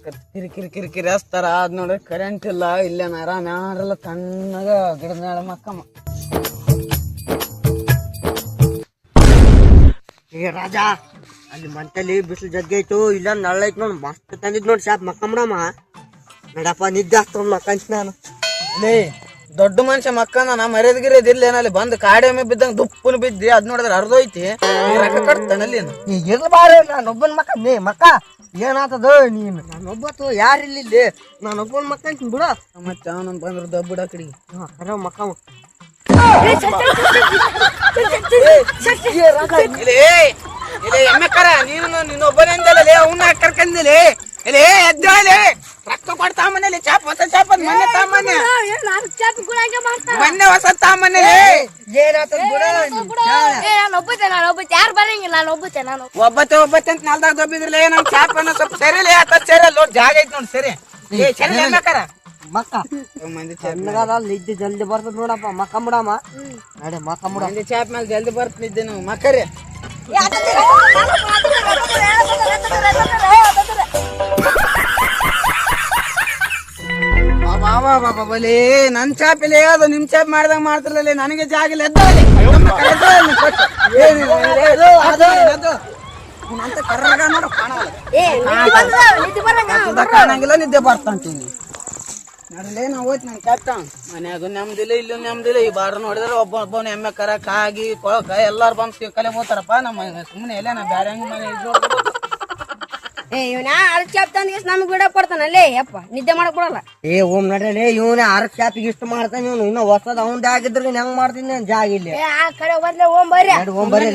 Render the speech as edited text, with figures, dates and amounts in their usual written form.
ಕಿರಿ ಕಿರಿ ಕಿರಿ ಕಿರಿ ಹಚ್ತಾರ. ಅದ್ ನೋಡ್ರಿ ಕರೆಂಟ್ ಇಲ್ಲ, ಇಲ್ಲೇನ ಆರಾಮ್ ಯಾರೆಲ್ಲ ತಣ್ಣಗ ಗಿಡದ ಮೇಲೆ ಮಕ್ಕಮ್ಮ. ಏ ರಾಜ, ಅಲ್ಲಿ ಮಂತಲ್ಲಿ ಬಿಸಿಲು ಜಗ್ಗಿ ಐತು, ಇಲ್ಲ ನಳ್ಳ ಐತ್ ನೋಡ್, ಮಸ್ತ್ ತಂದಿದ್ ನೋಡಿ ಶಾಪ್ ಮಕ್ಕಂಬಿಡಮ್ಮ. ನಡಪ್ಪ ನಿದ್ದೆ ಆಗ್ತದ ಮಕ್ಕಂತ ನಾನು. ಲೇ ದೊಡ್ಡ ಮನುಷ್ಯ ಮಕ್ಕನ ಮರ್ಯಾದಗಿರೋದ್ ಇಲ್ಲ ಏನಲ್ಲಿ ಬಂದ್ ಕಾಡೆ ಬಿದ್ದಂಗ ದುಪ್ಪನ ಬಿದ್ದಿ. ಅದ್ ನೋಡಿದ್ರೆ ಅರ್ಧೋಯ್ತಿ, ರೊಕ್ಕ ಕಟ್ತಾನಲ್ಲಿ ಇರ್ಬಾರ ನಾನೊಬ್ಬನ ಮಕ್ಕಂದಿ ಮಕ್ಕ. ಏನಾತದ ನೀನು ನಾನೊಬ್ಬತ್ತು ಯಾರಿಲ್ಲ ಇಲ್ಲಿ, ನಾನೊಬ್ಬನ ಮಕ್ಕಂತೀನಿ ಬಿಡ. ಮತ್ತೆ ಅವನಂತ ಬಂದ್ರ ದಬ್ಬಿಡ ಕಡೆಗೆ ಕರೆ ಮಕ್ಕವ. ಎಮ್ಮೆಕರ ನೀನು ನಿನ್ನೊಬ್ಬನಿಂದಲೇ ಅವನ್ನ ಕರ್ಕಂದಿಲಿ. ಇಲ್ಲಿ ಎದ್ದೇಳಿ ರೊಕ್ಕ ಕೊಡ್ತಾ ಮನೇಲಿ ಚಾಪ್ ಹೊಸ ಚಾಪ್ ಮೊನ್ನೆ ತಾಮನೆ ಮೊನ್ನೆ ಹೊಸ ತಾಮನೆ. ಏನಾತದ ಬಿಡ. ಒಬ್ಬತ್ತೆ ಅಂತ ನಾಲ್ದಾಗ ದಬ್ಬಿದ್ರಲ್ಲ ನಮ್ ಚಾಪ್ ಅನ್ನೋ ಸ್ವಲ್ಪ ಸರಿಲಿ ಆತ ಸರಿ ನೋಡಿ ಜಾಗ ಐತಿ ನೋಡಿ ಸರಿ ಸರಿ ಎಮ್ಮೆಕರ ಮಕ್ಕ ನಿದ್ದೆ ಜಲ್ದಿ ಬರ್ತದ ನೋಡಪ್ಪ ಮಕ್ಕಂಬಿಡಮ್ಮ. ನಡೆ ಮಕ್ಕಂಬಿಡ. ಚಾಪ್ ಮೇಲೆ ಜಲ್ದಿ ಬರ್ತಿದ್ದೆ ನಾವು ಮಕ್ಕರಿ. ಬಲಿ ನನ್ ಚಾಪ್ ಇಲ್ಲ ಅದು ನಿಮ್ ಚಾಪ್ ಮಾಡ್ದಂಗ ಮಾಡ್ತಿರ್ಲಿಲ್ಲ, ನನಗೆ ಜಾಗ ಇಲ್ಲ. ಕಾಣಂಗಿಲ್ಲ, ನಿದ್ದೆ ಬರ್ತಂತೀನಿ. ನಡಲೇ ನಾ ಹೋಯ್ತು ನನ್ ಕ್ಯಾಪ್ಟ ಮನ್ಯಾಗ ನೆಮ್ಮದಿಲ್ಲ, ಇಲ್ಲೂ ನೆಮ್ಮದಿಲ್ಲ. ಈ ಬಾರ ನೋಡಿದ್ರೆ ಒಬ್ಬೊಬ್ಬನ ಎಮ್ಮೆ ಕರ ಕಾಗಿ ಕೊಳಕ ಎಲ್ಲಾರು ಬಂದು ಕಲೆ ಹೋಗ್ತಾರಪ್ಪ. ನಮ್ಮ ಸುಮ್ಮನೆ ಎಲ್ಲ ನಾ ಬ್ಯಾರೆ ಹಂಗ ಮನೆ ನಮ್ಗ್ ಬಿಡ ಕೊಡ್ತಾನಲ್ಲೇ ಯಪ್ಪ, ನಿದ್ದೆ ಮಾಡಕ್ ಬಿಡಲ್ಲ. ಏ ಓಮ್ ನಡ್ರಿ, ಇವನೇ ಅರ್ಧ ಶಾಪಿಗೆ ಇಷ್ಟು ಮಾಡ್ತಾನೆ. ಇವನು ಇನ್ನ ಹೊಸದ ಅವಂದೇ ಆಗಿದ್ರೆ ನೀನ್ ಹೆಂಗ್ ಮಾಡ್ತೀನಿ ಜಾಗ ಇಲ್ಲಿ. ಆ ಕಡೆ ಹೋಗ್ಲೇ ಓಂ ಬರ್ರಿ. ಓಮ್ ಬರ್ರಿ.